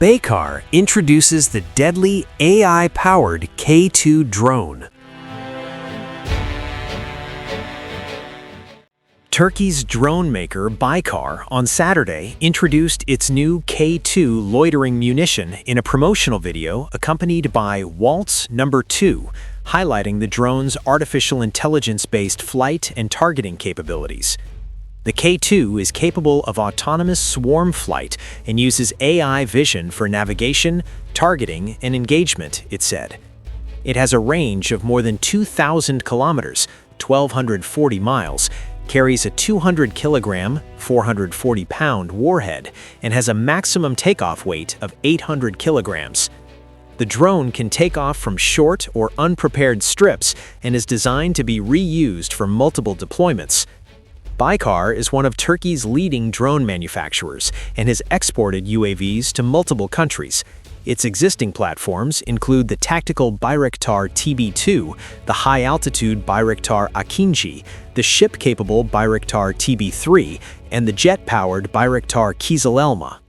Baykar introduces the deadly AI-powered K2 drone. Turkey's drone maker Baykar on Saturday introduced its new K2 loitering munition in a promotional video accompanied by Waltz No. 2, highlighting the drone's artificial intelligence-based flight and targeting capabilities. The K2 is capable of autonomous swarm flight and uses AI vision for navigation, targeting, and engagement, it said. It has a range of more than 2,000 kilometers, 1,240 miles, carries a 200-kilogram, 440-pound warhead, and has a maximum takeoff weight of 800 kilograms. The drone can take off from short or unprepared strips and is designed to be reused for multiple deployments. Baykar is one of Turkey's leading drone manufacturers and has exported UAVs to multiple countries. Its existing platforms include the tactical Bayraktar TB2, the high-altitude Bayraktar Akinci, the ship-capable Bayraktar TB3, and the jet-powered Bayraktar Kızılelma.